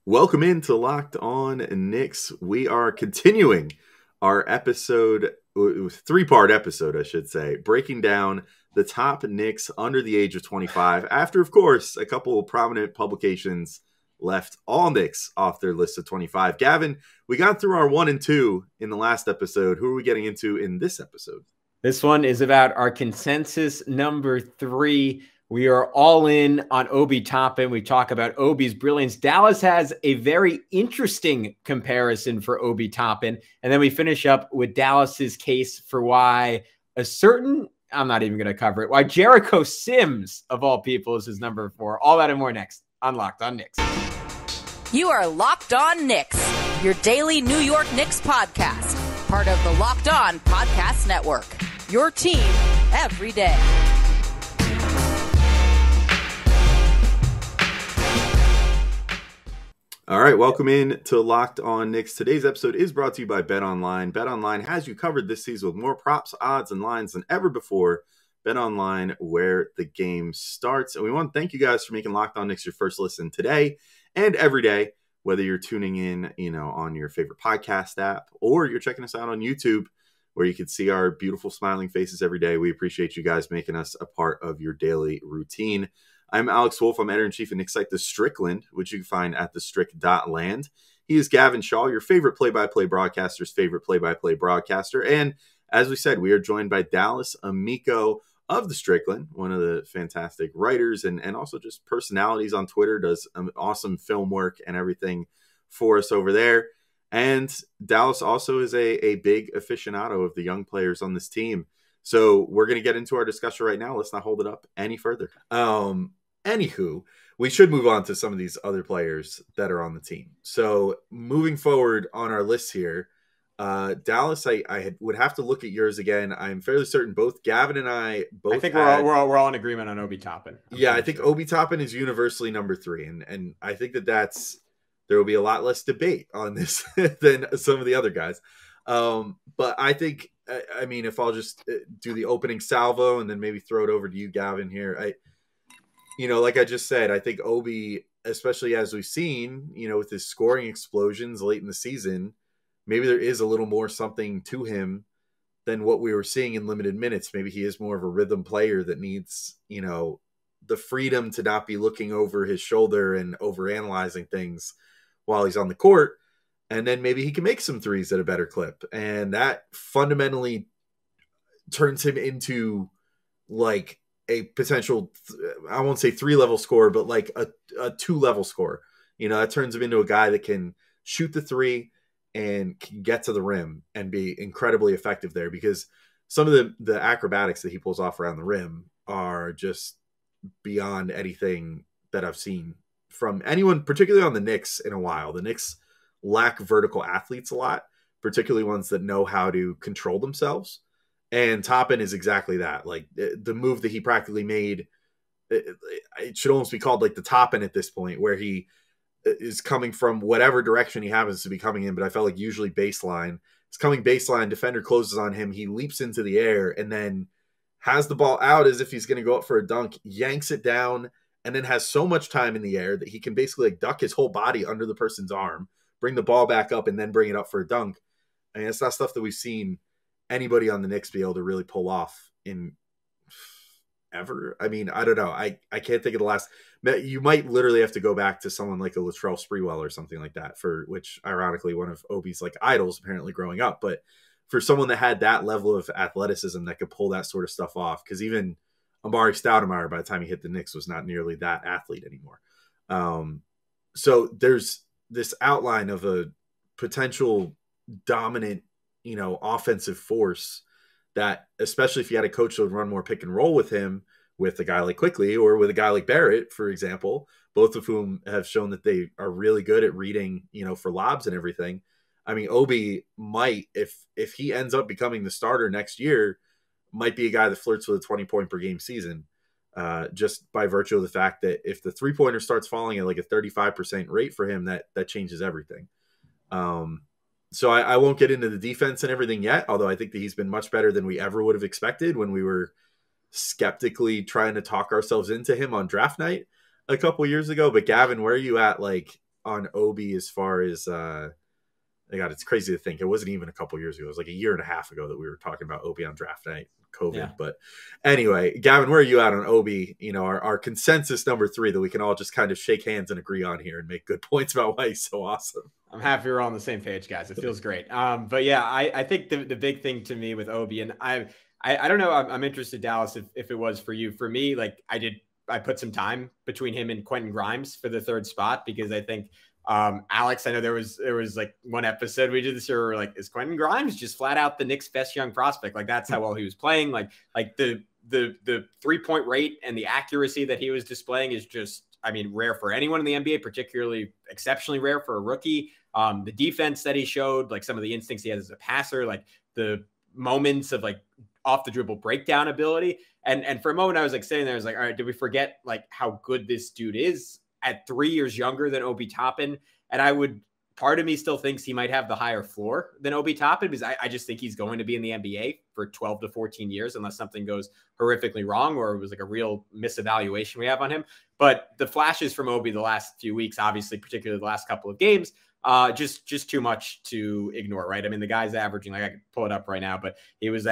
Welcome into Locked On Knicks. We are continuing our episode, three-part episode, I should say, breaking down the top Knicks under the age of 25. After, of course, a couple of prominent publications left all Knicks off their list of 25. Gavin, we got through our 1 and 2 in the last episode. Who are we getting into in this episode? This one is about our consensus number 3. We are all in on Obi Toppin. We talk about Obi's brilliance. Dallas has a very interesting comparison for Obi Toppin. And then we finish up with Dallas's case for why a certain, I'm not even going to cover it, why Jericho Sims, of all people, is his number 4. All that and more next on Locked On Knicks. You are Locked On Knicks, your daily New York Knicks podcast. Part of the Locked On Podcast Network. Your team every day. All right, welcome in to Locked On Knicks. Today's episode is brought to you by BetOnline. BetOnline has you covered this season with more props, odds, and lines than ever before. BetOnline, where the game starts. And we want to thank you guys for making Locked On Knicks your first listen today and every day, whether you're tuning in, on your favorite podcast app or you're checking us out on YouTube, where you can see our beautiful smiling faces every day. We appreciate you guys making us a part of your daily routine. I'm Alex Wolfe. I'm editor-in-chief of Knicks site, The Strickland, which you can find at thestrick.land. He is Gavin Schall, your favorite play-by-play broadcaster's favorite play-by-play broadcaster. And as we said, we are joined by Dallas Amico of The Strickland, one of the fantastic writers and also just personalities on Twitter, does awesome film work and everything for us over there. And Dallas also is a big aficionado of the young players on this team. So we're going to get into our discussion right now. Let's not hold it up any further. Anywho, we should move on to some of these other players that are on the team. So moving forward on our list here, Dallas, I would have to look at yours again. I'm fairly certain both Gavin and I both. I think we're all in agreement on Obi Toppin. Yeah, I think Obi Toppin is universally number 3, and I think there will be a lot less debate on this than some of the other guys. But I think, if I'll just do the opening salvo and then maybe throw it over to you, Gavin, here. Like I just said, I think Obi, especially as we've seen, with his scoring explosions late in the season, maybe there is a little more something to him than what we were seeing in limited minutes. Maybe he is more of a rhythm player that needs, the freedom to not be looking over his shoulder and overanalyzing things while he's on the court. And then maybe he can make some threes at a better clip. And that fundamentally turns him into like a potential, I won't say 3-level scorer, but like a 2-level scorer. That turns him into a guy that can shoot the 3 and can get to the rim and be incredibly effective there, because some of the acrobatics that he pulls off around the rim are just beyond anything that I've seen from anyone, particularly on the Knicks, in a while. The Knicks lack vertical athletes a lot, particularly ones that know how to control themselves. And Toppin is exactly that. Like the move that he practically made, it should almost be called like the Toppin at this point, where he is coming from whatever direction he happens to be coming in. But I felt like usually baseline. It's coming baseline, defender closes on him, he leaps into the air and then has the ball out as if he's going to go up for a dunk, yanks it down, and then has so much time in the air that he can basically like duck his whole body under the person's arm, bring the ball back up, and then bring it up for a dunk. I mean, it's not stuff that we've seen anybody on the Knicks be able to really pull off in ever. I mean, I don't know. I can't think of the last. You might literally have to go back to someone like a Latrell Sprewell or something like that, for which, ironically, one of Obi's like idols apparently growing up. But for someone that had that level of athleticism that could pull that sort of stuff off, because even Amari Stoudemire, by the time he hit the Knicks, was not nearly that athlete anymore. So there's this outline of a potential dominant, offensive force that, especially if you had a coach that would run more pick and roll with him, with a guy like Quickly or with a guy like Barrett, for example, both of whom have shown that they are really good at reading, for lobs and everything. I mean, Obi might, if he ends up becoming the starter next year, might be a guy that flirts with a 20-point per game season, just by virtue of the fact that if the three-pointer starts falling at like a 35% rate for him, that changes everything. So I won't get into the defense and everything yet, although I think that he's been much better than we ever would have expected when we were skeptically trying to talk ourselves into him on draft night a couple years ago. But Gavin, where are you at, like, on Obi as far as God, it's crazy to think it wasn't even a couple years ago. It was like a year and a half ago that we were talking about Obi on draft night, COVID. Yeah. But anyway, Gavin, where are you at on Obi? You know, our consensus number 3 that we can all just kind of shake hands and agree on here and make good points about why he's so awesome. I'm happy we're all on the same page, guys. It feels great. But yeah, I think the big thing to me with Obi, and I don't know, I'm interested, Dallas, if it was for you. For me, like I put some time between him and Quentin Grimes for the 3rd spot, because I think Alex, I know there was like one episode we did this year where like, is Quentin Grimes just flat out the Knicks' best young prospect? Like that's how well he was playing. Like the 3-point rate and the accuracy that he was displaying is just, I mean, rare for anyone in the NBA, particularly exceptionally rare for a rookie. The defense that he showed, like some of the instincts he has as a passer, like the moments of like off the dribble breakdown ability. And for a moment I was like sitting there, I was like, all right, did we forget like how good this dude is at 3 years younger than Obi Toppin? And part of me still thinks he might have the higher floor than Obi Toppin, because I just think he's going to be in the NBA for 12 to 14 years unless something goes horrifically wrong or it was like a real misevaluation we have on him. But the flashes from Obi the last few weeks, obviously, particularly the last couple of games, just too much to ignore, right? I mean, the guy's averaging, like I could pull it up right now, but he was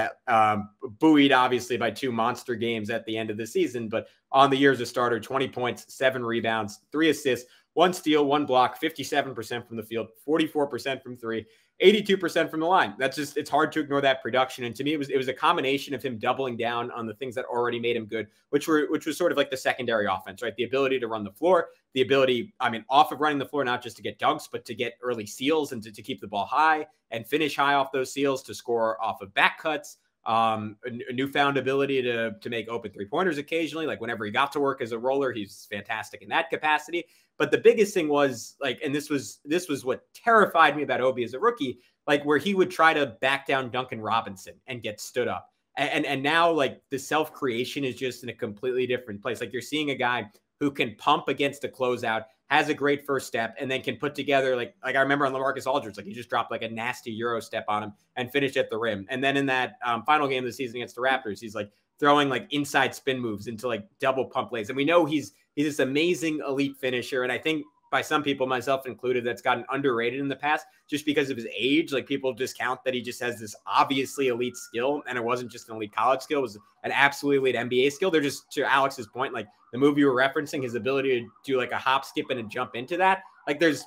buoyed obviously by 2 monster games at the end of the season, but on the year as a starter, 20 points, 7 rebounds, 3 assists, 1 steal, 1 block, 57% from the field, 44% from 3, 82% from the line. That's just, it's hard to ignore that production. And to me, it was a combination of him doubling down on the things that already made him good, which was sort of like the secondary offense, right? The ability to run the floor, the ability, I mean, off of running the floor, not just to get dunks, but to get early steals and to keep the ball high and finish high off those steals, to score off of back cuts. A newfound ability to make open 3-pointers occasionally. Like whenever he got to work as a roller, he's fantastic in that capacity. But the biggest thing was like, and this was what terrified me about Obi as a rookie, like where he would try to back down Duncan Robinson and get stood up. And now like the self-creation is just in a completely different place. Like you're seeing a guy who can pump against a closeout, has a great first step, and then can put together, like I remember on LaMarcus Aldridge, like he just dropped like a nasty Euro step on him and finished at the rim. And then in that final game of the season against the Raptors, he's like throwing like inside spin moves into like double pump plays. And we know he's this amazing elite finisher. And I think by some people, myself included, that's gotten underrated in the past just because of his age. Like people discount that he just has this obviously elite skill, and it wasn't just an elite college skill, it was an absolutely elite NBA skill. They're just, to Alex's point, like the move you were referencing, his ability to do like a hop, skip, and a jump into that. Like there's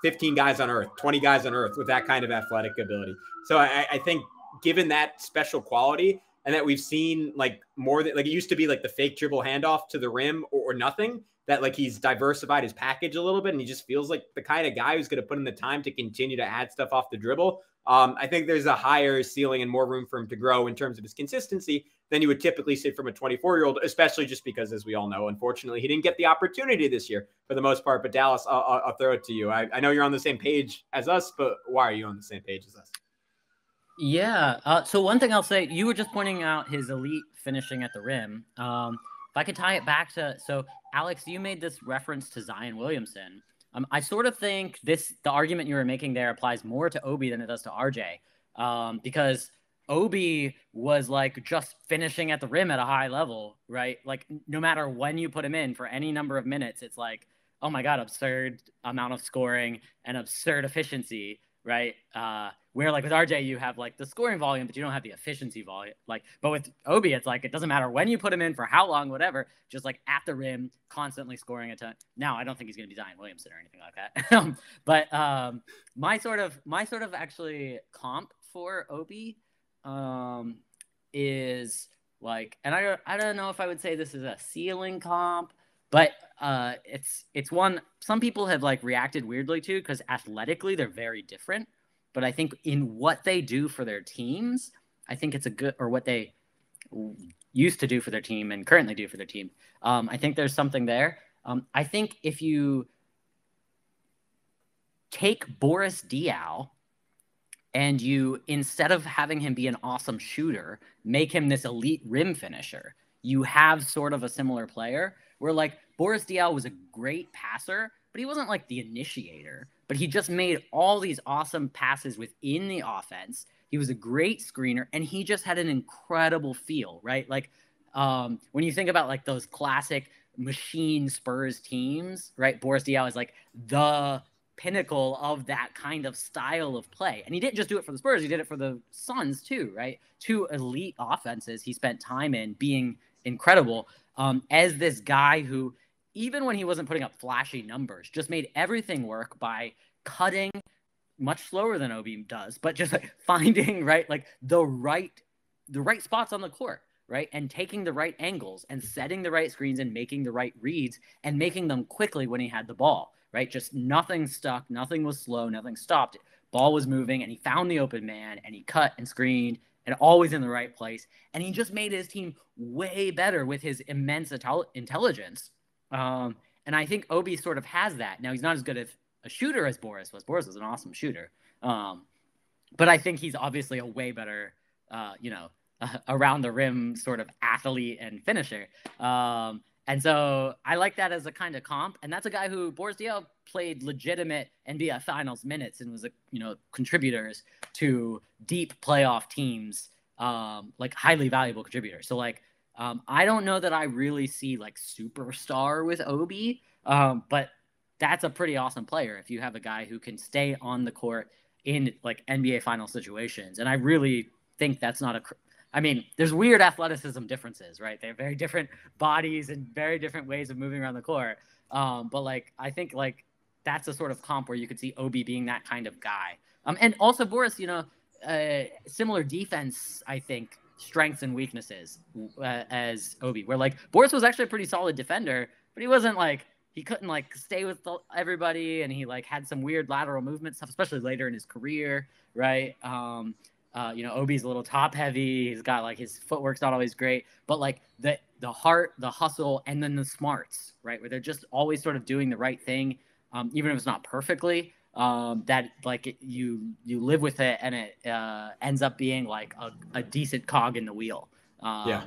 15 guys on earth, 20 guys on earth with that kind of athletic ability. So I think given that special quality, and that we've seen like more than, like it used to be like the fake dribble handoff to the rim or nothing, that like he's diversified his package a little bit, and he just feels like the kind of guy who's going to put in the time to continue to add stuff off the dribble. I think there's a higher ceiling and more room for him to grow in terms of his consistency than you would typically see from a 24-year-old, especially just because, as we all know, unfortunately, he didn't get the opportunity this year for the most part. But Dallas, I'll throw it to you. I know you're on the same page as us, but why are you on the same page as us? Yeah. So one thing I'll say, you were just pointing out his elite finishing at the rim. If I could tie it back to, so Alex, you made this reference to Zion Williamson. I sort of think the argument you were making there applies more to Obi than it does to RJ, because Obi was like just finishing at the rim at a high level, right? Like no matter when you put him in for any number of minutes, it's like, oh my God, absurd amount of scoring and absurd efficiency, right? Where like with RJ, you have like the scoring volume, but you don't have the efficiency volume. Like, but with Obi, it's like, it doesn't matter when you put him in for how long, whatever, just like at the rim, constantly scoring a ton. Now, I don't think he's going to be Zion Williamson or anything like that. But my sort of actually comp for Obi is like, and I don't know if I would say this is a ceiling comp, but it's one some people have like reacted weirdly to, because athletically they're very different. But I think in what they do for their teams, I think it's a good, or what they used to do for their team and currently do for their team. I think there's something there. I think if you take Boris Diaw and you, instead of having him be an awesome shooter, make him this elite rim finisher, you have sort of a similar player where like Boris Diaw was a great passer, but he wasn't like the initiator, but he just made all these awesome passes within the offense. He was a great screener, and he just had an incredible feel, right? Like when you think about like those classic machine Spurs teams, right? Boris Diaw is like the pinnacle of that kind of style of play. And he didn't just do it for the Spurs, he did it for the Suns too, right? Two elite offenses he spent time in being incredible, as this guy who, even when he wasn't putting up flashy numbers, just made everything work by cutting much slower than Obi does, but just like finding like the right spots on the court, right? And taking the right angles and setting the right screens and making the right reads and making them quickly when he had the ball, right? Just nothing stuck, nothing was slow, nothing stopped. Ball was moving, and he found the open man, and he cut and screened, and always in the right place. And he just made his team way better with his immense intelligence. And I think Obi sort of has that. Now, he's not as good of a shooter as Boris was. Boris was an awesome shooter. But I think he's obviously a way better, around the rim sort of athlete and finisher. And so I like that as a kind of comp. And that's a guy who Boris Diaw played legitimate NBA Finals minutes and was contributors to deep playoff teams, like highly valuable contributors. So I don't know that I really see superstar with Obi, but that's a pretty awesome player if you have a guy who can stay on the court in NBA final situations. And I really think that's not there's weird athleticism differences, right? They have very different bodies and very different ways of moving around the court. But I think that's a sort of comp where you could see Obi being that kind of guy. And also Boris, similar defense, I think, strengths and weaknesses as Obi, where Boris was actually a pretty solid defender, but he wasn't he couldn't stay with everybody, and he had some weird lateral movement stuff, especially later in his career, right? Obi's a little top heavy. He's got his footwork's not always great, but the heart, the hustle, and then the smarts, right? Where they're just always sort of doing the right thing, even if it's not perfectly. That you live with it, and it ends up being a decent cog in the wheel. I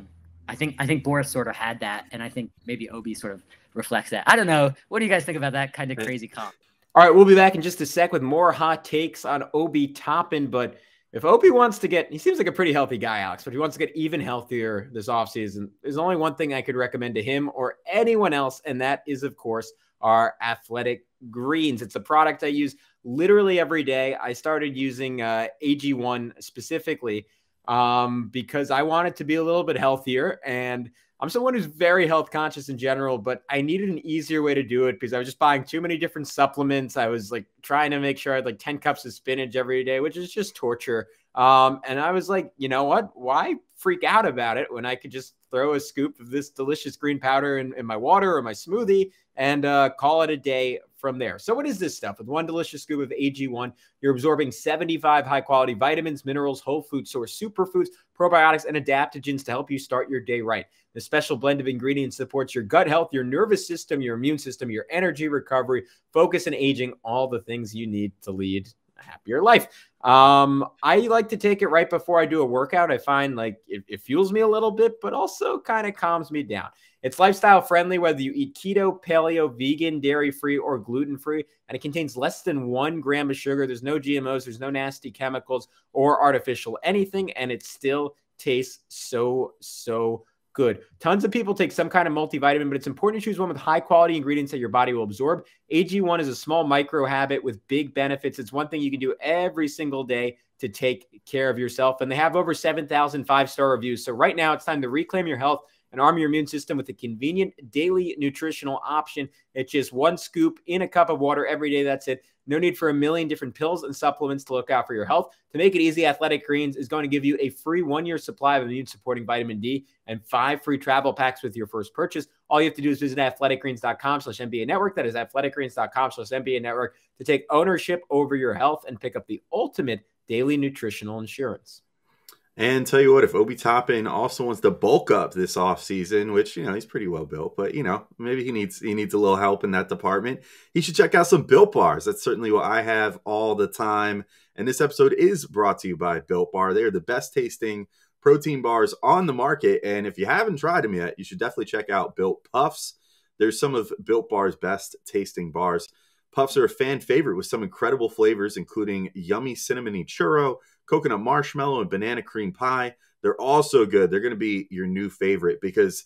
think Boris sort of had that, and I think maybe Obi sort of reflects that. I don't know. What do you guys think about that kind of crazy comp? All right, we'll be back in just a sec with more hot takes on Obi Toppin. But if Obi wants to he seems like a pretty healthy guy, Alex, but he wants to get even healthier this offseason, there's only one thing I could recommend to him or anyone else, and that is, of course, our Athletic Greens. It's a product I use literally every day. I started using AG1 specifically because I wanted to be a little bit healthier, and I'm someone who's very health conscious in general, but I needed an easier way to do it because I was just buying too many different supplements. I was trying to make sure I had 10 cups of spinach every day, which is just torture. And I was like, you know what? Why freak out about it when I could just throw a scoop of this delicious green powder in my water or my smoothie and call it a day from there. So what is this stuff? With one delicious scoop of AG1, you're absorbing 75 high-quality vitamins, minerals, whole food source superfoods, probiotics, and adaptogens to help you start your day right. The special blend of ingredients supports your gut health, your nervous system, your immune system, your energy recovery, focus, and aging, all the things you need to lead a happier life. I like to take it right before I do a workout. I find it fuels me a little bit, but also kind of calms me down. It's lifestyle friendly, whether you eat keto, paleo, vegan, dairy-free, or gluten-free, and it contains less than 1 gram of sugar. There's no GMOs, there's no nasty chemicals or artificial anything, and it still tastes so good. Tons of people take some kind of multivitamin, but it's important to choose one with high-quality ingredients that your body will absorb. AG1 is a small micro habit with big benefits. It's one thing you can do every single day to take care of yourself, and they have over 7,000 5-star reviews. So right now, it's time to reclaim your health and arm your immune system with a convenient daily nutritional option. It's just 1 scoop in a cup of water every day. That's it. No need for a million different pills and supplements to look out for your health. To make it easy, Athletic Greens is going to give you a free 1-year supply of immune-supporting vitamin D and 5 free travel packs with your first purchase. All you have to do is visit athleticgreens.com/NBA Network. That is athleticgreens.com/NBA Network to take ownership over your health and pick up the ultimate daily nutritional insurance. And tell you what, if Obi Toppin also wants to bulk up this offseason, which, he's pretty well built, but, maybe he needs a little help in that department, he should check out some Built Bars. That's certainly what I have all the time. And this episode is brought to you by Built Bar. They are the best tasting protein bars on the market. And if you haven't tried them yet, you should definitely check out Built Puffs. There's some of Built Bar's best tasting bars. Puffs are a fan favorite with some incredible flavors, including yummy cinnamony churro, coconut marshmallow, and banana cream pie. They're all so good. They're going to be your new favorite because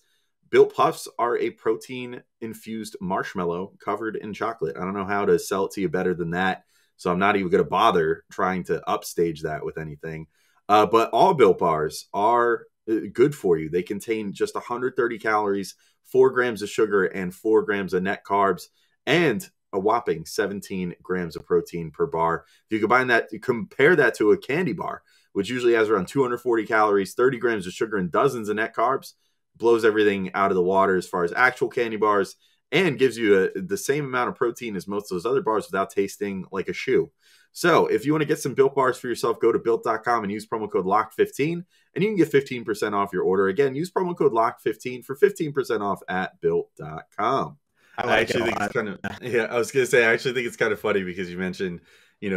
Built Puffs are a protein-infused marshmallow covered in chocolate. I don't know how to sell it to you better than that, so I'm not even going to bother trying to upstage that with anything. But all Built Bars are good for you. They contain just 130 calories, 4 grams of sugar, and 4 grams of net carbs, and a whopping 17 grams of protein per bar. If you compare that to a candy bar, which usually has around 240 calories, 30 grams of sugar, and dozens of net carbs, blows everything out of the water as far as actual candy bars, and gives you the same amount of protein as most of those other bars without tasting like a shoe. So if you want to get some Built Bars for yourself, go to Built.com and use promo code LOCKED15, and you can get 15% off your order. Again, use promo code LOCKED15 for 15% off at Built.com. I actually think it's kind of, I was going to say, I actually think it's kind of funny because you mentioned,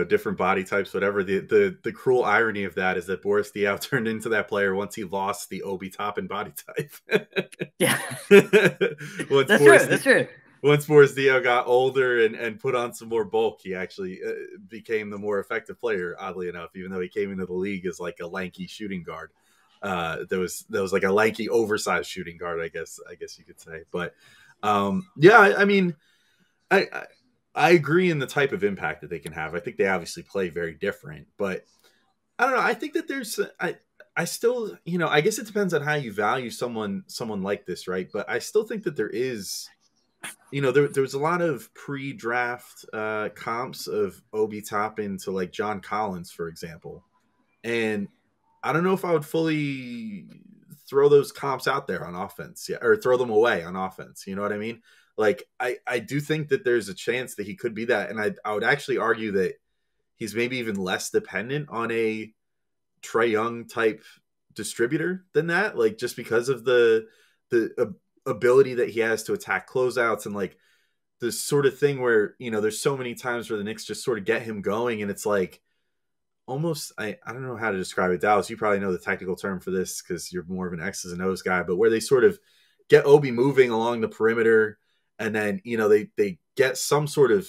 different body types, whatever. The cruel irony of that is that Boris Diaw turned into that player once he lost the Obi Toppin body type. Yeah. That's true. Once Boris Diaw got older and put on some more bulk, he actually became the more effective player, oddly enough, even though he came into the league as like a lanky shooting guard. There was like a lanky, oversized shooting guard, I guess you could say. But I mean, I agree in the type of impact that they can have. I think they obviously play very different, but I don't know. I think that there's, I still, I guess it depends on how you value someone like this, right? But I still think that there is, there was a lot of pre-draft comps of Obi Toppin to like John Collins, for example, and I don't know if I would fully throw those comps out there on offense, or throw them away on offense. You know what I mean? Like, I do think that there's a chance that he could be that. And I would actually argue that he's maybe even less dependent on a Trae Young type distributor than that. Like, just because of the ability that he has to attack closeouts and like this sort of thing where, there's so many times where the Knicks just sort of get him going. And it's like, almost, I don't know how to describe it. Dallas, you probably know the technical term for this because you're more of an X's and O's guy, but where they sort of get Obi moving along the perimeter, and then they get some sort of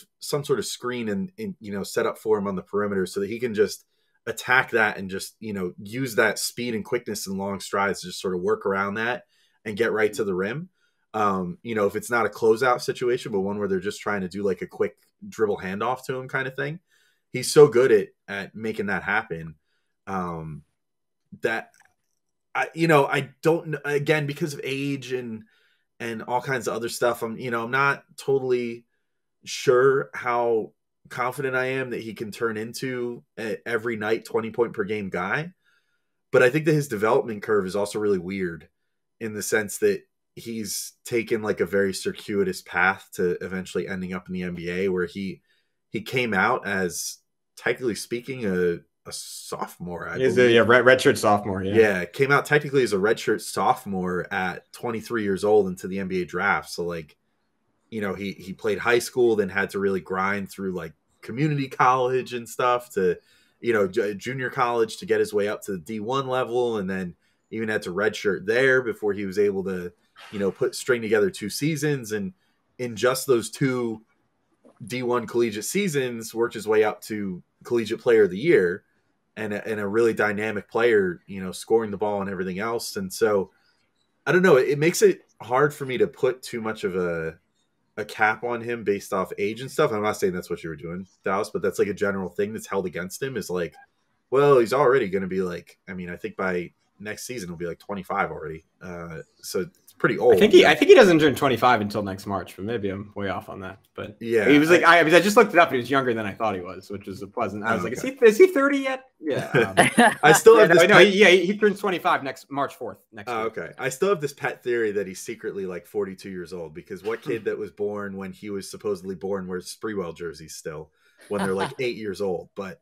screen and set up for him on the perimeter so that he can just attack that and just use that speed and quickness and long strides to just sort of work around that and get right to the rim. If it's not a closeout situation, but one where they're just trying to do like a quick dribble handoff to him kind of thing. He's so good at making that happen that I don't, again, because of age and all kinds of other stuff, I'm not totally sure how confident I am that he can turn into every night 20-point per game guy. But I think that his development curve is also really weird in the sense that he's taken like a very circuitous path to eventually ending up in the NBA, where he came out as, technically speaking, a sophomore. He's a redshirt sophomore. Yeah, came out technically as a redshirt sophomore at 23 years old into the NBA draft. So like, he played high school, then had to really grind through like community college and stuff to, junior college to get his way up to the D1 level, and then even had to redshirt there before he was able to, string together 2 seasons, and in just those 2 D1 collegiate seasons, worked his way up to collegiate player of the year and a really dynamic player, scoring the ball and everything else. And so I don't know, it makes it hard for me to put too much of a cap on him based off age and stuff. I'm not saying that's what you were doing, Dallas, but that's like a general thing that's held against him, is like, well, he's already going to be like, I think by next season he'll be like 25 already. So it's pretty old. I think he doesn't turn 25 until next March, but maybe I'm way off on that. But yeah, he was like, I just looked it up. He was younger than I thought he was, which was a pleasant. I was like, is he 30 yet? Yeah. I still have this. He turns 25 next March 4th next week. Okay. I still have this pet theory that he's secretly like 42 years old, because what kid that was born when he was supposedly born wears Sprewell jerseys still when they're like 8 years old? But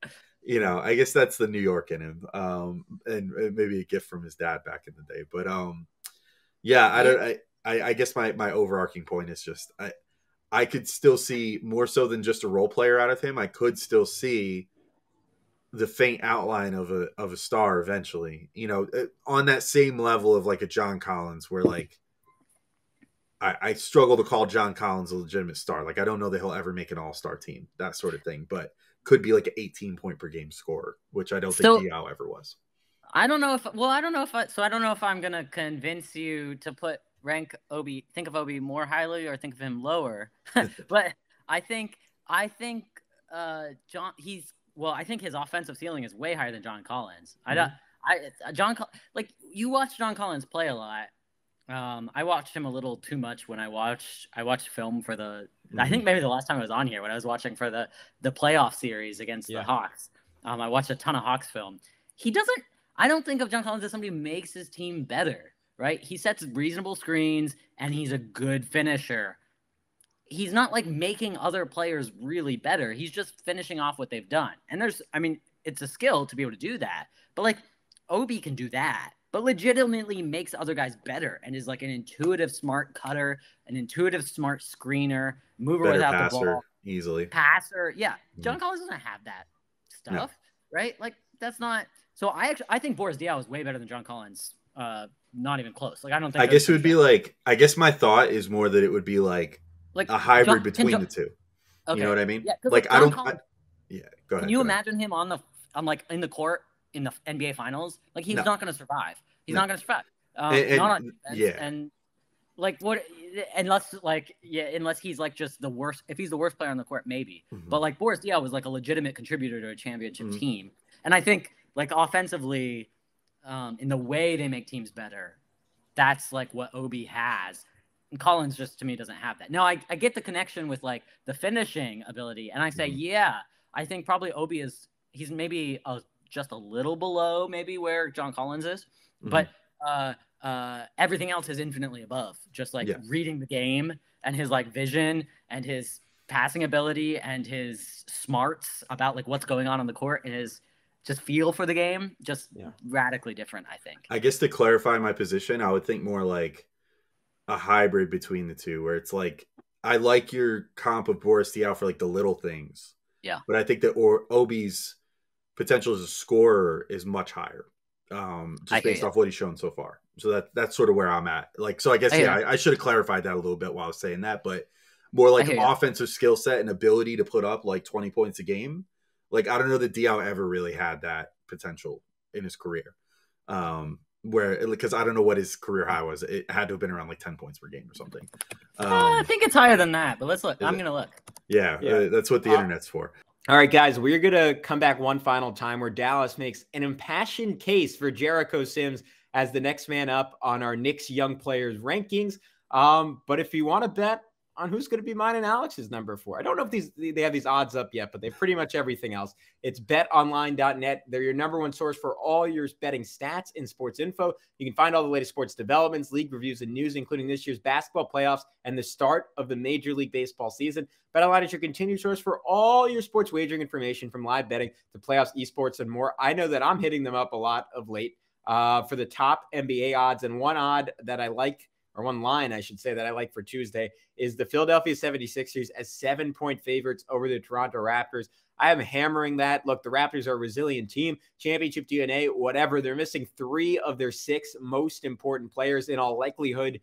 I guess that's the New York in him, and maybe a gift from his dad back in the day. But I guess my overarching point is just I could still see more so than just a role player out of him. I could still see the faint outline of a star eventually, on that same level of like a John Collins, where like I struggle to call John Collins a legitimate star. Like, I don't know that he'll ever make an all-star team, that sort of thing, but could be like an 18-point per game scorer, which I don't think Diaw ever was. I don't know if I'm going to convince you to put think of Obi more highly or think of him lower. But I think I think his offensive ceiling is way higher than John Collins. Like you watch John Collins play a lot. I watched him a little too much when I watched film for the. I think maybe the last time I was on here when I was watching for the playoff series against the Hawks. I watched a ton of Hawks film. I don't think of John Collins as somebody who makes his team better, right? He sets reasonable screens and he's a good finisher. He's not like making other players really better. He's just finishing off what they've done. And it's a skill to be able to do that. But like Obi can do that, but legitimately makes other guys better and is like an intuitive, smart cutter, an intuitive, smart screener, mover Better without passer, the ball. easily. Passer. Yeah. John Collins doesn't have that stuff, right? Like that's not. So I think Boris Diaw is way better than John Collins. Not even close. Like I don't think. I guess it would be like. I guess my thought is more that it would be like a hybrid between the two. Okay. You know what I mean? Yeah, like I don't. Go ahead. Can you imagine him on like in the court in the NBA Finals? Like he's not going to survive. He's not going to survive. Not on defense. And like what? Unless he's like just the worst. If he's the worst player on the court, maybe. But like Boris Diaw was like a legitimate contributor to a championship team, and I think like offensively, in the way they make teams better, that's like what Obi has. And Collins just to me doesn't have that. Now I get the connection with like the finishing ability, and I say I think probably Obi he's maybe just a little below maybe where John Collins is, but everything else is infinitely above. Just like reading the game and his like vision and his passing ability and his smarts about like what's going on the court and his just feel for the game, just radically different, I think. I guess to clarify my position, I would think more like a hybrid between the two, where it's like I like your comp of Boris Diaw for like the little things. Yeah. But I think that Obi's potential as a scorer is much higher, just based off what he's shown so far. So that's sort of where I'm at. Like, so I guess I should have clarified that a little bit while I was saying that, but more like offensive skill set and ability to put up like 20 points a game. Like, I don't know that Diaw ever really had that potential in his career. Because I don't know what his career high was. It had to have been around like 10 points per game or something. I think it's higher than that, but let's look. I'm going to look. Yeah, that's what the internet's for. All right, guys, we're going to come back one final time where Dallas makes an impassioned case for Jericho Sims as the next man up on our Knicks young players rankings. But if you want to bet on who's going to be mine and Alex's number 4. I don't know if they have these odds up yet, but they have pretty much everything else. It's betonline.net. They're your number one source for all your betting stats and sports info. You can find all the latest sports developments, league reviews, and news, including this year's basketball playoffs and the start of the Major League Baseball season. BetOnline is your continued source for all your sports wagering information, from live betting to playoffs, esports, and more. I know that I'm hitting them up a lot of late for the top NBA odds, and one odd that I like, or one line, I should say, that I like for Tuesday is the Philadelphia 76ers as 7-point favorites over the Toronto Raptors. I am hammering that. Look, the Raptors are a resilient team, championship DNA, whatever. They're missing 3 of their 6 most important players in all likelihood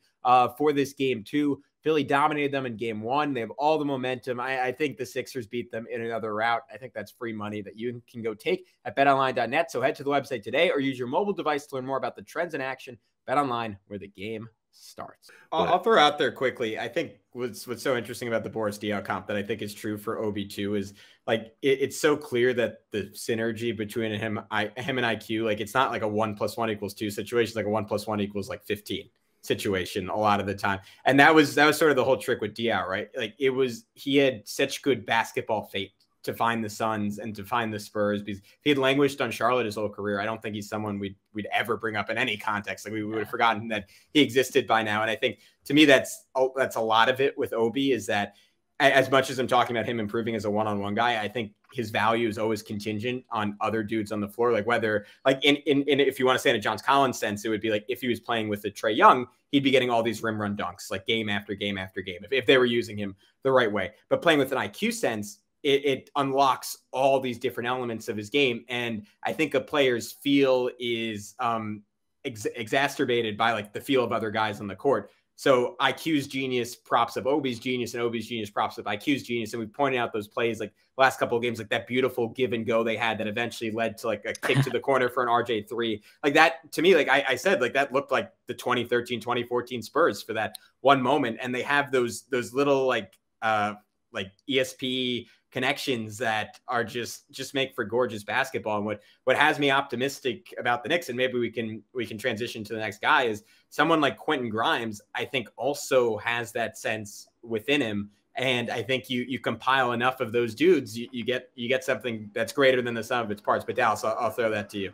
for this game, too. Philly dominated them in game 1. They have all the momentum. I think the Sixers beat them in another route. I think that's free money that you can go take at betonline.net. So head to the website today or use your mobile device to learn more about the trends in action. BetOnline, where the game starts. I'll throw out there quickly. I think what's so interesting about the Boris Diaw comp that I think is true for Obi too is like it's so clear that the synergy between him and IQ, like it's not like a 1 + 1 = 2 situation, like a 1 + 1 = like 15 situation a lot of the time. And that was sort of the whole trick with Diaw, right? Like he had such good basketball fate to find the Suns and to find the Spurs, because he had languished on Charlotte his whole career. I don't think he's someone we'd ever bring up in any context. Like we would have forgotten that he existed by now. And I think to me, that's a lot of it with Obi, is that as much as I'm talking about him improving as a one-on-one guy, I think his value is always contingent on other dudes on the floor. Like whether like in if you want to say in a John Collins sense, it would be like if he was playing with a Trae Young, he'd be getting all these rim run dunks like game after game after game if they were using him the right way. But playing with an IQ sense, it unlocks all these different elements of his game. And I think a player's feel is exacerbated by like the feel of other guys on the court. So IQ's genius props up Obi's genius, and Obi's genius props up IQ's genius. And we pointed out those plays like the last couple of games, like that beautiful give and go they had that eventually led to like a kick to the corner for an RJ3. Like that, to me, like I said, like that looked like the 2013, 2014 Spurs for that one moment. And they have those little like ESP connections that are just make for gorgeous basketball. And what has me optimistic about the Knicks, and maybe we can transition to the next guy, is someone like Quentin Grimes. I think also has that sense within him, and I think you compile enough of those dudes, you get something that's greater than the sum of its parts. But Dallas, I'll throw that to you.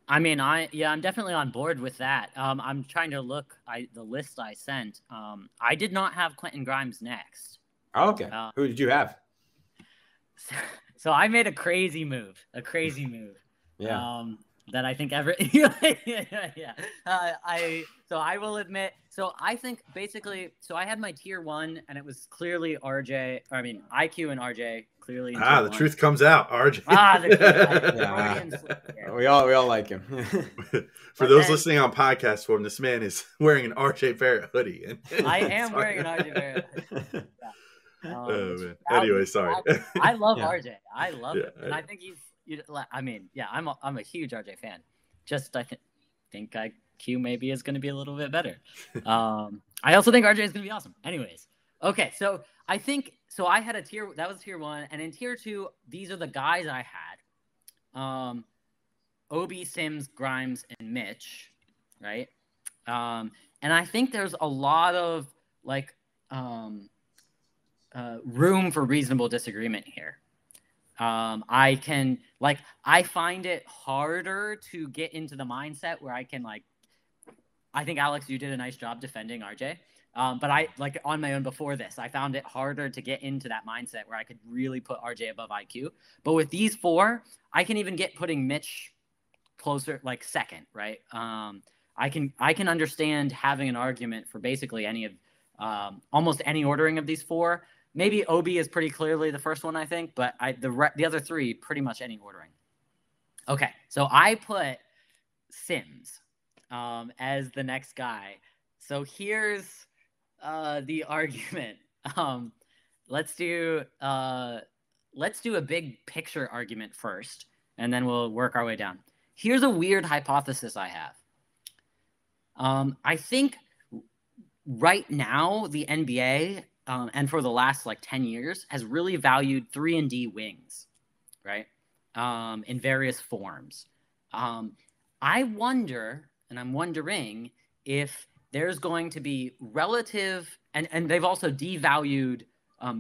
I mean, I'm definitely on board with that. I'm trying to look the list I sent. I did not have Quentin Grimes next. Oh, okay. Who did you have? So I made a crazy move. Yeah. That I think So I will admit. So I think basically. So I had my tier 1, and it was clearly RJ. Or I mean IQ and RJ. Clearly. The truth comes out, RJ. We all like him. For those listening on podcast form, this man is wearing an RJ Barrett hoodie. I am wearing an RJ Barrett hoodie. Oh man. Anyway, sorry. I love RJ. I love him, and I think he's. I mean, I'm a huge RJ fan. Just I think IQ maybe is going to be a little bit better. I also think RJ is going to be awesome. Anyways, okay, so I think so. I had that was tier 1, and in tier 2, these are the guys I had: Obi, Sims, Grimes, and Mitch, right? And I think there's a lot of like room for reasonable disagreement here. I find it harder to get into the mindset where I can I think Alex, you did a nice job defending RJ. But I on my own before this, I found it harder to get into that mindset where I could really put RJ above IQ. But with these 4, I can even get putting Mitch closer, like second, right? I can understand having an argument for basically any of almost any ordering of these 4. Maybe Obi is pretty clearly the first one, I think, but the other 3, pretty much any ordering. Okay, so I put Sims as the next guy. So here's the argument. Let's do a big picture argument first, and then we'll work our way down. Here's a weird hypothesis I have. I think right now the NBA. And for the last 10 years has really valued 3-and-D wings, right? In various forms. I wonder, and I'm wondering if there's going to be relative, and they've also devalued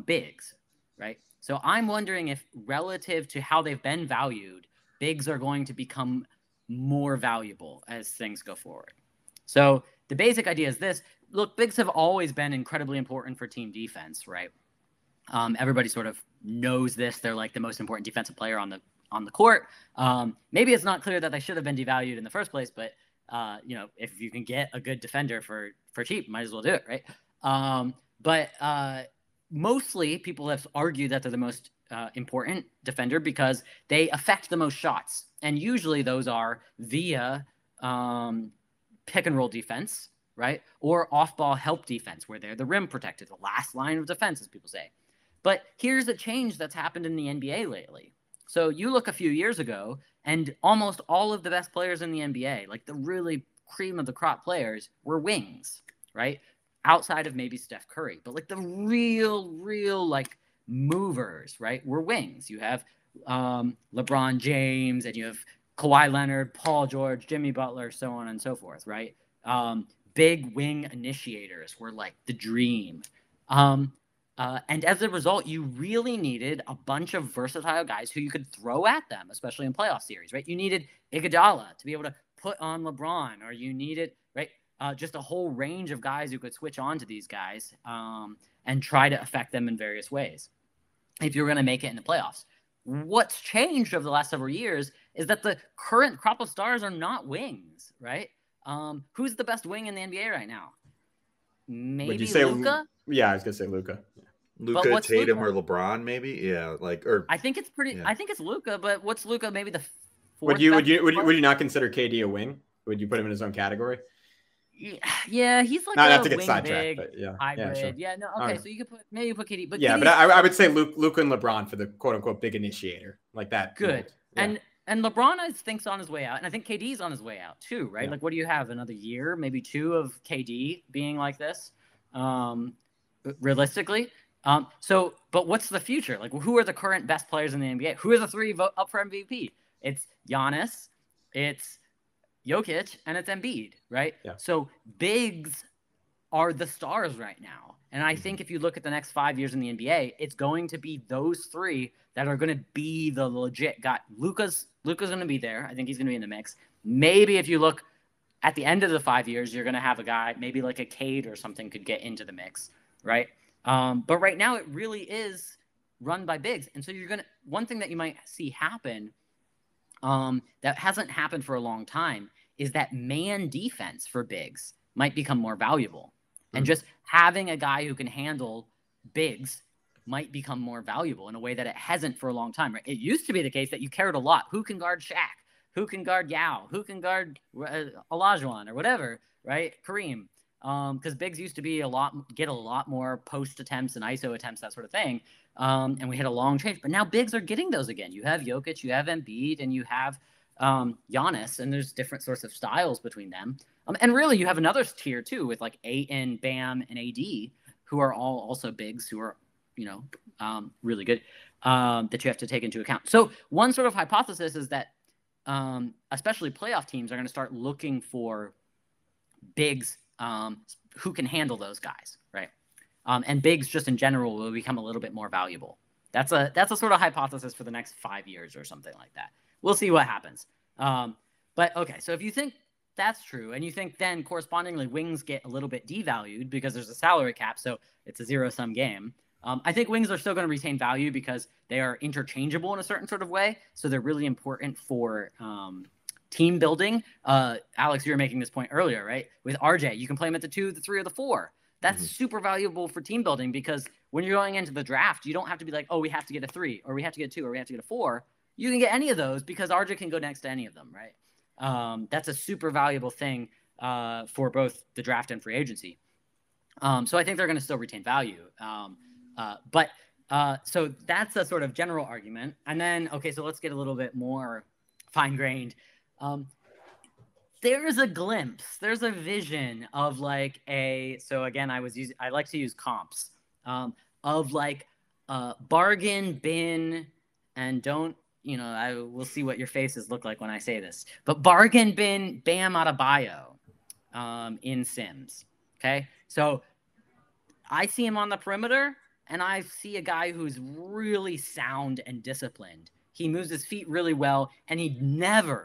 bigs, right? So I'm wondering if relative to how they've been valued, bigs are going to become more valuable as things go forward. So the basic idea is this. Look, bigs have always been incredibly important for team defense, right? Everybody sort of knows this. They're like the most important defensive player on the court. Maybe it's not clear that they should have been devalued in the first place, but if you can get a good defender for cheap, might as well do it, right? But mostly people have argued that they're the most important defender because they affect the most shots, and usually those are via pick and roll defense, right? Or off-ball help defense, where they're the rim protector, the last line of defense, as people say. But here's a change that's happened in the NBA lately. So you look a few years ago, and almost all of the best players in the NBA, like the really cream of the crop players, were wings, right? Outside of maybe Steph Curry. But the real movers, right, were wings. You have LeBron James, and you have Kawhi Leonard, Paul George, Jimmy Butler, so on and so forth, right? Big wing initiators were the dream. And as a result, you really needed a bunch of versatile guys who you could throw at them, especially in playoff series, right? You needed Iguodala to be able to put on LeBron, or you needed, right, just a whole range of guys who could switch on to these guys and try to affect them in various ways if you're going to make it in the playoffs. What's changed over the last several years is that the current crop of stars are not wings, right? Who's the best wing in the NBA right now? Maybe Luka? Yeah, I was gonna say Luka. Luka, Tatum, Luka? Or LeBron, maybe. Yeah, I think it's pretty. Yeah. I think it's Luka, but what's Luka? Maybe the fourth. Would you not consider KD a wing? Would you put him in his own category? Yeah, he's like not a to get wing sidetracked, big but yeah, hybrid. sure. Yeah, no, okay. So you could put KD, but yeah, KD's but I would say Luke and LeBron for the quote unquote big initiator, like that. good. Yeah. And LeBron, I think's on his way out, and I think KD's on his way out too, right? Yeah. Like, what do you have? Another year, maybe 2 of KD being like this, realistically. But what's the future? Like, who are the current best players in the NBA? Who are the 3 up for MVP? It's Giannis, it's Jokic, and it's Embiid, right? Yeah. So bigs are the stars right now. And I think if you look at the next 5 years in the NBA, it's going to be those 3 that are going to be the legit guy. Luka's going to be there. I think he's going to be in the mix. Maybe if you look at the end of the 5 years, you're going to have a guy, maybe like a Cade or something could get into the mix, right? But right now it really is run by bigs. And so one thing that you might see happen that hasn't happened for a long time is that man defense for bigs might become more valuable. And just having a guy who can handle bigs might become more valuable in a way that it hasn't for a long time. Right? It used to be the case that you cared a lot. Who can guard Shaq? Who can guard Yao? Who can guard Olajuwon or whatever, right? Kareem. Because bigs used to be get a lot more post attempts and ISO attempts, that sort of thing. And we had a long change. But now bigs are getting those again. You have Jokic, you have Embiid, and you have Giannis, and there's different sorts of styles between them. And really, you have another tier too with like Ayton, Bam, and AD, who are all also bigs, who are really good that you have to take into account. So one sort of hypothesis is that especially playoff teams are going to start looking for bigs who can handle those guys, right? And bigs just in general will become a little bit more valuable. That's a sort of hypothesis for the next 5 years or something like that. We'll see what happens. But okay, so if you think that's true, and you think then correspondingly wings get a little bit devalued because there's a salary cap, so it's a zero-sum game. I think wings are still going to retain value because they are interchangeable in a certain sort of way, so they're really important for team building. Alex, you were making this point earlier, right? With RJ, you can play him at the 2, the 3, or the 4. That's super valuable for team building because when you're going into the draft, you don't have to be like, oh, we have to get a 3, or we have to get a 2, or we have to get a 4. You can get any of those because RJ can go next to any of them, right? That's a super valuable thing for both the draft and free agency. So I think they're going to still retain value. So that's a sort of general argument. And then, okay, so let's get a little bit more fine-grained. There's a glimpse, there's a vision of like so again, I like to use comps of like bargain bin, and don't, I will see what your faces look like when I say this, but bargain bin Bam Adebayo in Sims. Okay. So I see him on the perimeter and I see a guy who's really sound and disciplined. He moves his feet really well, and he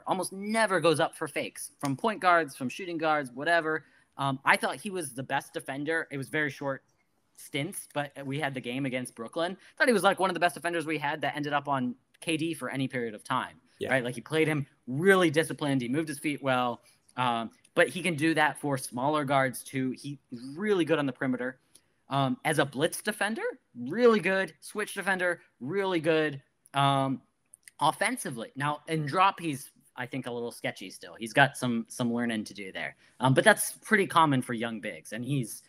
almost never goes up for fakes from point guards, from shooting guards, whatever. I thought he was the best defender. It was very short stints, but we had the game against Brooklyn. I thought he was like one of the best defenders we had that ended up on KD for any period of time, right? Like he played him really disciplined. He moved his feet well, but he can do that for smaller guards too. He's really good on the perimeter. As a blitz defender, really good. Switch defender, really good. Offensively, now in drop, he's, I think, a little sketchy still. He's got some learning to do there, but that's pretty common for young bigs, and he's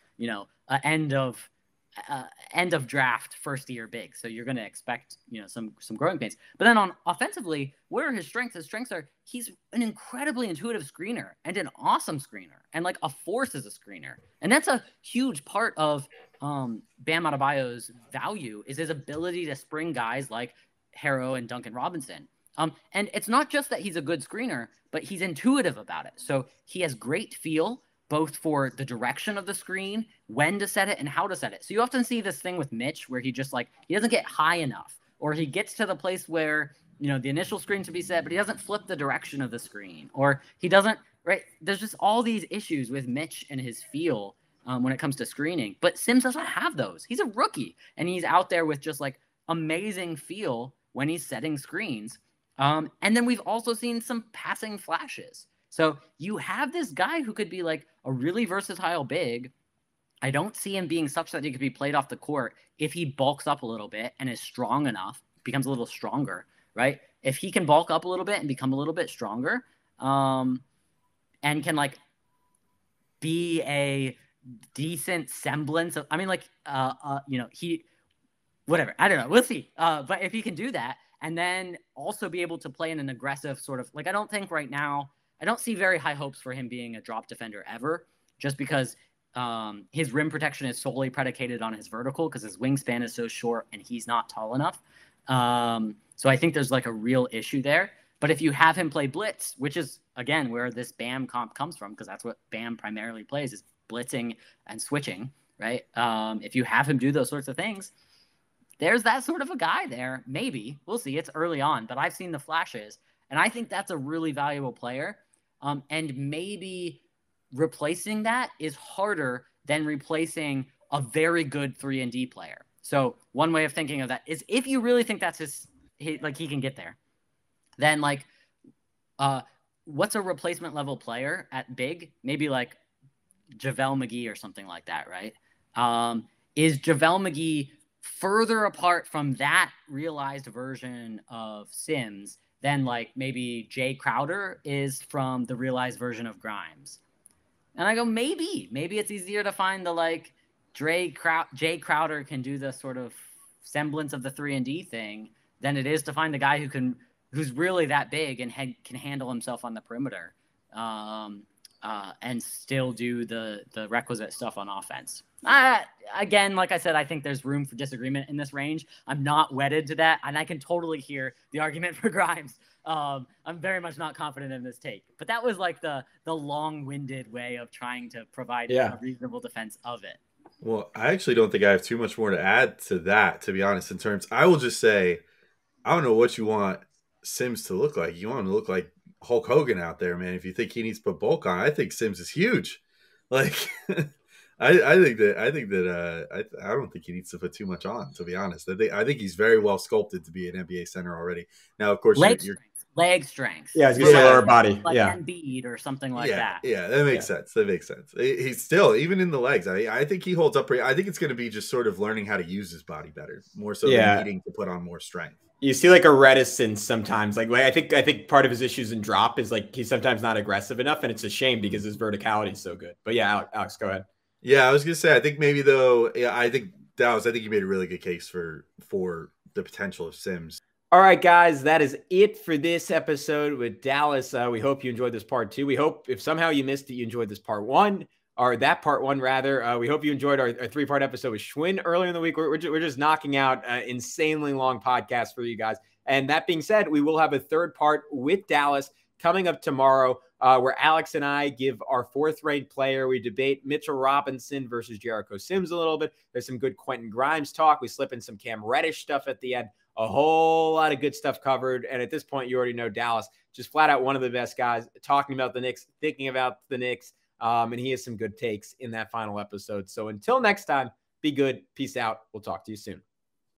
end of draft first year big, so you're going to expect some growing pains. But then on offensively, where are his strengths? His strengths are he's an incredibly intuitive screener and an awesome screener, and like a force as a screener, and that's a huge part of Bam Adebayo's value is his ability to spring guys like Harrow and Duncan Robinson. And it's not just that he's a good screener, but he's intuitive about it. So he has great feel both for the direction of the screen, when to set it, and how to set it. So you often see this thing with Mitch where he just he doesn't get high enough, or he gets to the place where, the initial screen should be set, but he doesn't flip the direction of the screen, or he doesn't, right? There's just all these issues with Mitch and his feel when it comes to screening. But Sims doesn't have those. He's a rookie, and he's out there with just amazing feel when he's setting screens. And then we've also seen some passing flashes. So you have this guy who could be a really versatile big. I don't see him being such that he could be played off the court if he bulks up a little bit and is strong enough, becomes a little stronger, right? If he can bulk up a little bit and become a little bit stronger, and can be a decent semblance of, I mean, like, whatever. I don't know. We'll see. But if he can do that and then also be able to play in an aggressive sort of, like, I don't think right now, I don't see very high hopes for him being a drop defender ever, just because his rim protection is solely predicated on his vertical because his wingspan is so short and he's not tall enough. So I think there's like a real issue there. But if you have him play blitz, which is, again, where this Bam comp comes from, because that's what Bam primarily plays, is blitzing and switching, right? If you have him do those sorts of things, there's that sort of a guy there. Maybe. We'll see. It's early on, but I've seen the flashes, and I think that's a really valuable player. And maybe replacing that is harder than replacing a very good 3-and-D player. So one way of thinking of that is, if you really think that's he can get there, then like, what's a replacement level player at big? Maybe like JaVale McGee or something like that, right? Is JaVale McGee further apart from that realized version of Sims than like maybe Jay Crowder is from the realized version of Grimes? And I go, maybe it's easier to find the like Jay Crowder can do the sort of semblance of the 3-and-D thing than it is to find the guy who's really that big and can handle himself on the perimeter, and still do the requisite stuff on offense. Again, like I said, I think there's room for disagreement in this range. I'm not wedded to that, and I can totally hear the argument for Grimes. I'm very much not confident in this take, but that was like the long-winded way of trying to provide a reasonable defense of it. Well, I actually don't think I have too much more to add to that, to be honest. I will just say, I don't know what you want Sims to look like. You want him to look like Hulk Hogan out there, man. If you think he needs to put bulk on, I think Sims is huge. Like, I don't think he needs to put too much on, to be honest. I think he's very well sculpted to be an NBA center already. Now, of course, leg strength. Yeah, I was gonna say lower body. Like Embiid or something like that. Yeah, that makes sense. That makes sense. He's still, even in the legs, I think he holds up pretty. I think it's going to be just sort of learning how to use his body better, more so than needing to put on more strength. You see like a reticence sometimes. Like I think part of his issues in drop is like he's sometimes not aggressive enough, and it's a shame because his verticality is so good. But yeah, Alex, go ahead. Yeah, I was gonna say, I think maybe though, I think you made a really good case for the potential of Sims. All right, guys, that is it for this episode with Dallas. We hope you enjoyed this part 2. We hope if somehow you missed it, you enjoyed this part 1, or that part 1 rather. We hope you enjoyed our 3-part episode with Schwinn earlier in the week. We're just knocking out insanely long podcasts for you guys. And that being said, we will have a 3rd part with Dallas coming up tomorrow, where Alex and I give our 4th-ranked player. We debate Mitchell Robinson versus Jericho Sims a little bit. There's some good Quentin Grimes talk. We slip in some Cam Reddish stuff at the end. A whole lot of good stuff covered. And at this point, you already know Dallas, just flat out one of the best guys talking about the Knicks, thinking about the Knicks. And he has some good takes in that final episode. So until next time, be good. Peace out. We'll talk to you soon.